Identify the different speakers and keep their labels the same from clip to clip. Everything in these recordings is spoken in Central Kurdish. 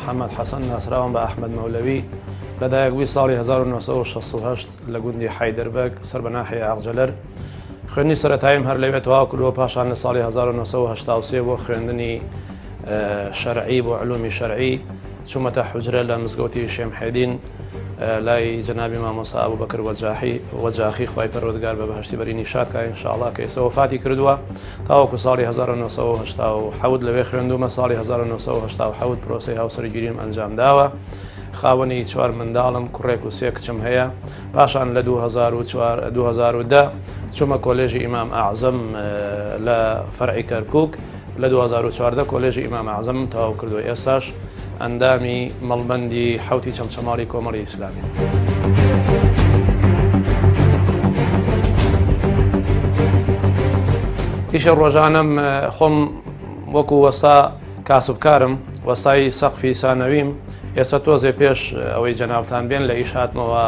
Speaker 1: محەممەد حەسەن ناسراوان بە ئەحمەد مەولەوی لە دایەکبووی ساڵی 1968 لە گوندی حەیدەربەگ سەر بە ناحیە ئاغجەلەر خوێندنی سەرەتاییم هەر لەوێ تەواو کردووە، پاشان لە ساڵی 1983 بۆ خوێندنی شەرعی بۆ علومی شەرعی چوومەتە حوجرە لە مزگەوتی شێمحێدین لای جەنابی مامۆستا ئەبوبەکر وەجاخی خوای پەروەردگار بە بەهەشتی بەرینی شادکە ئینشاءڵڵا کە ئێستا وەفاتی کردووە. تاوەکو ساڵی 1970 لەوێ خوێندومە، ساڵی 1970 پرۆسەی هاوسەرگیریم ئەنجام داوە. خاوەنی 4 منداڵم، کوڕێک و 3 کچم هەیە. پاشان لە 2010 چوومە کۆلێژی ئیمام ئەعزەم لە فەرعی کەرکووک، لە 2014 کۆلێژی ئیمام ئەعزەم تەواو کردووە. ئێستاش ئەندامی مەڵبەندی حوتی چەمچەماڵی کۆمەڵی ئیسلامی. ئیشە ڕۆژانم خۆم وەکو وەستا کاسبکارم، وەستای سەقفی سانەویم. ئێستا تۆزێ پێش ئەوەی جەنابتان بێن لە ئیش هاتمەوە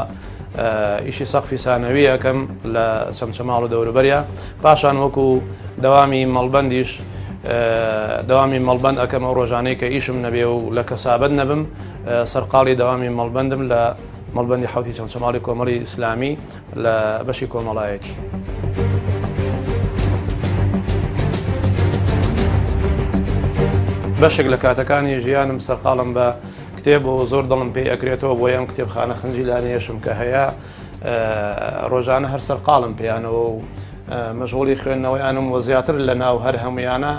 Speaker 1: ئیشی سەقفی سانەوی یەکەم لە چەمچەماڵ و دەوروبەرە. پاشان وەکو دەوامی مەڵبەندیش دەوامی مەڵبەند ئەەکەم ئەو ڕۆژانەی کە ئیشم نەبێ و لە کەسابەت نەبم، سەرقاڵی دەوامی مەڵبەندم لە مەڵبەندی حوتی چەمچەماڵی کۆمەڵی ئیسلامی لە بەشی کۆمەڵایەتی. بەشێک لە کاتەکانی ژیانم سەرقاڵم بە کتێب و زۆر دڵم پێی ئەکرێتەوە بۆ ئەم کتێبخانە خنجیلانیەشم کە هەیە، ڕۆژانە هەر سەرقاڵم پێیانەوە و مەشغوڵی خوێندنەوەیانم و زیاتر لە ناو هەر هەمویانە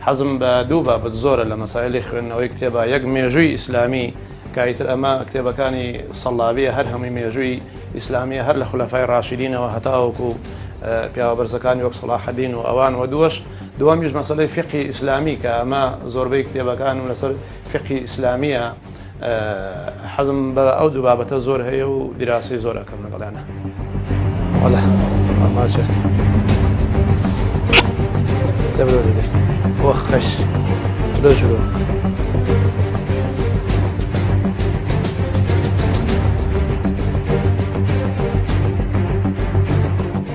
Speaker 1: حەزم بە دوو بابەت زۆرە لە مەسایلی خوێندنەوەی کتێبە. یەک مێژووی ئیسلامی، کایتر ئەمە کتێبەکانی سەڵاویە، هەر هەمووی مێژووی ئیسلامیە، هەر لە خولەفای ڕاشیدینەوە هەتاوەکو پیاوە بەرزەکانی وەک سەلاحەدین و ئەوان و دووەمیش مەسەلەی فقی ئیسلامی کە ئەمە زۆربەی کتێبەکانم لەسەر فقی ئیسلامیە. حەزم بە ئەو دوو بابەتە زۆر هەیە و دیراسی زۆر ئەەکەم لەگەڵیانە. دەبرۆ دەدێ بۆ خەش دۆژرۆ.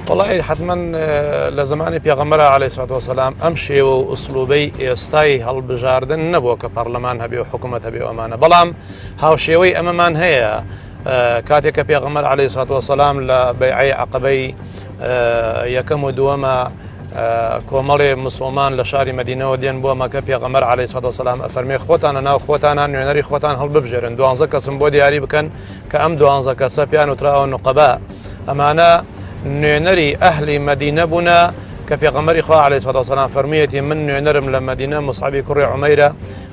Speaker 1: وڵی حتمما لە زمانی پێغەمبەر عەلەیهی سەڵات وەسەلام ئەم شێوە و ئوسلوبەی ئێستای هەڵبژاردن نەبووە کە پەرلەمان هەبێ و حکوومەت هەبێ و ئەمانە، بەڵام هاوشێوەی ئەمەمان هەیە. کاتێک کە پێغەمبەر عەلەیهی سەڵات وەسەلام لە بەیعەی عەقەبەی یەکەم و دووەمە کۆمەڵێ مسلمان لە شاری مەدینەوە دێن بۆ مەکە، پێغەمبەر عەلەیهی سەڵات وەسەلام ئەفەرمێ خۆتانە ناو خۆتانان نوێنەری خۆتان هەڵببژێرن، 12 کەسم بۆ دیاری بکەن کە ئەم 12 کەسە پیان وتراوە نوقەبا. ئەمانە نوێنەری ئەهلی مەدینە بوونە کە پێغەمبەری خوا عەلەیهی سەڵات وەسەلام فەرموویەتی من نوێنەرم لە مەدینە موسعەبی کوڕی عومەیرە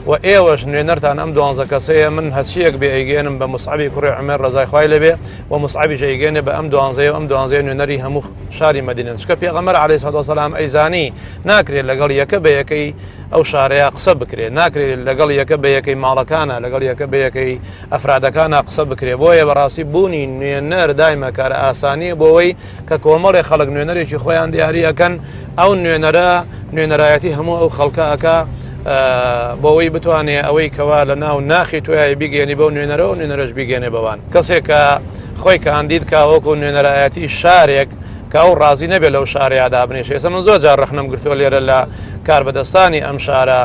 Speaker 1: و ئێوەش نوێنەرتان ئەم 12 کەسەیە، من هەچیەک بێ ئەیگەێنم بە موسعەبی کوڕی عومەیر ڕەزای خوای لەبێ و موسعەبیش ئەیگەێنێ بە ئەم 12 و ئەم 12 نوێنەری هەموو شاری مەدینە. چکە پێغەمبەر عەلەیهی سەڵات وەسەلام ئەیزانی ناکرێت لەگەڵ یەکە بە یەکەی ئەو شارەیە قسە بکرێت، ناکرێت لەگەڵ یەکە بە یەکەی ماڵەکانە، لەگەڵ یەکە بە یەکەی ئەفرادەکانە قسە بکرێت. بۆیە بەڕاستی بوونی نوێنەر دایمە کارە ئاسانیە بۆەوەی کە کۆمەڵێ خەڵک نوێنەرێکی خۆیان دیاری ئەکەن، ئەو نوێنەرایەتی هەموو ئەو خەڵکەکە بۆەوەی بتوانێت ئەوەی کەوا لە ناو ناخی تۆیە بیگەێنی بەو نوێنەرەوە نوێنەرەش بیگەێنێ بەوان. کەسێک کە خۆی کاندید کاوەکو نوێنەرایەتی شارێک کە ئەو ڕازی نەبێت لەو شارەیەدا بنێشێ. ئێستا من زۆر جار ڕەخنەم گرتووە لێرە لە کاربەدەستانی ئەم شارە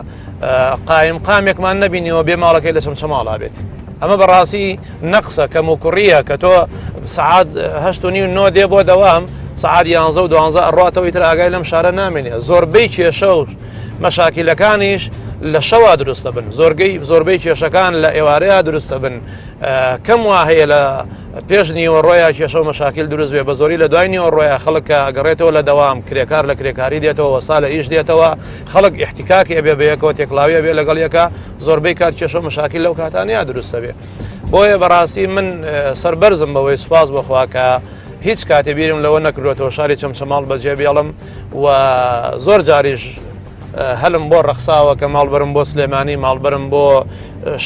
Speaker 1: قامێکمان نبینیەوە بێ ماڵەکەی لە چەمچەماڵا بێت. ئەمە بەڕاستی نەقسە کەم و کوڕیە کە تۆ سەعات 8:30 دێ بۆ دەوام، سەعات 11 و 12 ئەڕاتەوەی تر ئاگای لەم شارە نامێنێ. زۆربەی کێشە و مەشاکیلەکانیش لە شەوا دروستە بن، زۆربەی کێشەکان لە ئێوارەیە دروستە بن. کەم وا هەیە لە پێش نیوەڕۆیە کێشە و مەشاکیل دروست بێ، بە زۆری لە دوای نیوەڕۆیە خەڵک کە گەڕێتەوە لە دەوام کرێکار لە کرێکاری دێتەوە، وەسا لە ئیش دێتەوە، خەڵک احتیکاکی ئەبێ بە یەکەوە، تێکڵاویە بێ لەگەڵ یەکە، زۆربەی کات کێشە و مەشاکیل لەو کاتانەیە دروستە بێ. بۆیە بەڕاستی من سەربەرزم بەوەی سوپاس بخوا کە هیچ کاتێ بیرم لەوە نەکردوێتەوە شاری چەمچەماڵ بەجێ بێڵم و زۆر جاریش هەلم بۆ ڕەخساوە کە ماڵبەرم بۆ سلێمانی، ماڵبەرم بۆ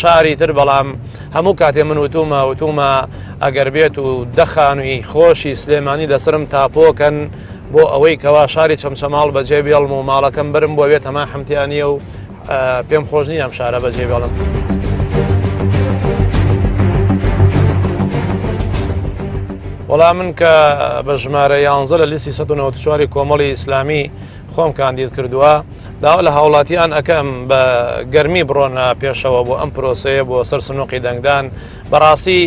Speaker 1: شاری تر، بەڵام هەموو کاتێ من وتومە ئەگەر بێت و دەخانووی خۆشی سلێمانی لەسرم تاپۆکەن بۆ ئەوەی کەوا شاری چەمچەماڵ بەجێ بێڵم و ماڵەکەم برم بۆ بێت هەما حمتیانیە و پێم خۆش نییە ئەم شارە بەجێ بێڵم. وەڵام من کە بە ژمارە 11 لە لیستی 194 کۆمەڵی ئیسلامی خۆم کاندید کردووە داوا لە هاوڵاتیان ئەەکەم بە گەرمی بڕۆنە پێشەوە بۆ ئەم پرۆسەیە بۆ سەر سنووقی دەنگدان بەڕاستی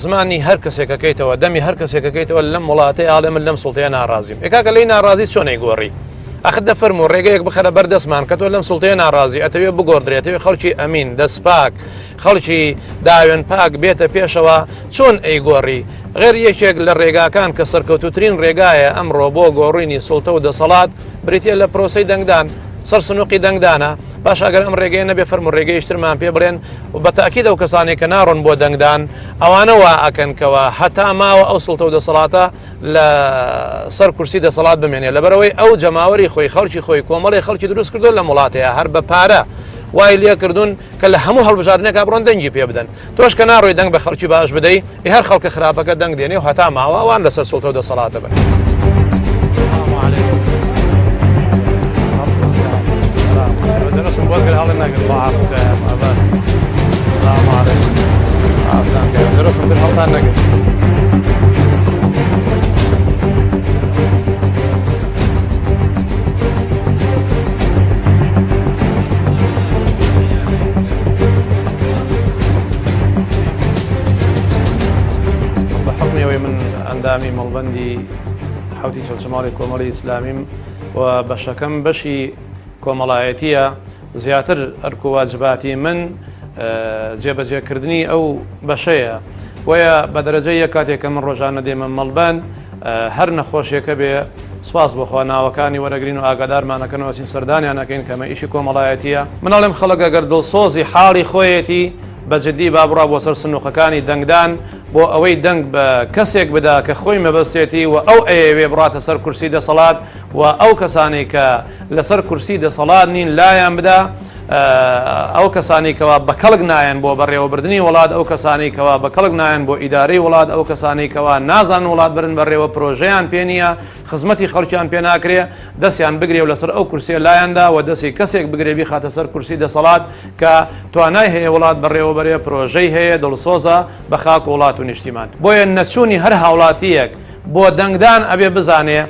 Speaker 1: زمانی هەر کەسێکەکەیتەوە دەمی هەر کەسێکەکەیتەوە لەم وڵاتەی ئاڵێ من لەم سوڵتەیە ناڕازیم ئێکاکە لی ناڕازی چۆنەی گۆڕی ئەخ دەفەرموو ڕێگەیەک بخەرە بەردەستمان کە تۆ لەم سوڵتەیە ناڕازی ئەتەوێ بگۆڕدرێتەوێ خەڵکی ئەمین دەستپاک خەڵکی داوێن پاک بێتە پێشەوە چۆن ئەیگۆڕی غێر یەکێک لە ڕێگاکان کە سەرکەوتوترین ڕێگایە ئەمڕۆ بۆ گۆڕینی سوڵتە و دەسەڵات بریتە لە پرۆسەی دەنگدان سەر سنووقی دەنگدانە باش ئەگەر ئەم ڕێگەیە نەبێ فەرمو ڕێگەیشترمان پێ بڵێن و بە تاکید ئەو کەسانێک کە ناڕۆن بۆ دەنگدان ئەوانەوە ئەکەنکەوە هەتا ماوە ئەو سوڵتە و دەسەڵاتە لە سەر کورسی دەسەڵات بمێنێ لەبەرەوەی ئەو جەماوەری خۆی خەڵکی خۆی کۆمەڵی خەڵکی دروست کردو لە وڵاتەیە هەر بە پارە وای لێ کردوون کە لە هەموو هەڵبژاردنێکا بڕۆن دەنگی پێ بدەن تۆش کە ناڕۆی دەنگ بە خەڵکی باش بدەی هەر خەڵکە خراپەکە دەنگ دێنێ و هەتا ماوە ئەوان لەسەر سوڵتە و دەسەڵاتە بن. درسم بۆ هەڵێ نەگرت درسم کرد هەڵتان نەگرت. بەحکمەوەی من ئەندامی مەڵبەندی حوتی چەلچەماڵی کۆمەڵی ئیسلامیم و بەشەکەم بەشی کۆمەڵایەتیە زیاتر ئەرکواجباتی من جێبەجێکردنی ئەو بەشەیە وەیە بە دەرەجەی یە کاتێککە من ڕۆژانە دێمە مەڵبەند هەر نەخۆشیەکە بێ سپاس بۆخوا ناوەکانی وەرەگرین و ئاگادارمانەکەنەوە چین سەردانیان نەکەین کەمە ئیشی کۆمەڵایەتیە منەڵێم خەڵک ئەگەر دڵسۆزی حاڵی خۆیەتی بەجددی با بڕا بۆ سەر سنووقەکانی دەنگدان بۆ ئەوەی دەنگ بە کەسێک بدا کە خۆی مەبەستێتی و ئەو ئەوێ بڕاتە سەر کورسی دەسەڵات و ئەو کەسانی کە لەسەر کورسی دەسەڵات نین لایەن بدا ئەو کەسانی کەوا بە کەڵک نایەن بۆ بەڕێوەبردننی وڵات ئەو کەسانی کەوا بە کەڵک نایەن بۆ ئیدارەی وڵات ئەو کەسانی کەوا نازان وڵات برن بەڕێوە پرۆژەیان پێ نییە خزمەتی خەڵکیان پێ ناکرێ دەستیان بگرێ و لەسەر ئەو کورسیە لایەندا و دەستی کەسێک بگرێ بیخاتە سەر کورسی دەسەڵات کە توانای هەیە وڵات بەڕێوەبەرێ پرۆژەی هەیە دڵسۆزە بە خاک وڵات و نیشتیمان بۆیە نەچوونی هەر هاوڵاتیەک بۆ دەنگدان ئەبێ بزانێ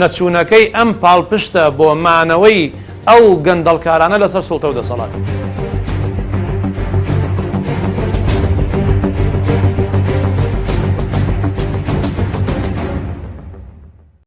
Speaker 1: نەچوونەکەی ئەم پاڵپشتە بۆ مانەوەی ئەو گەندەڵکارانە لەسەر سوڵتە و دەسەڵات.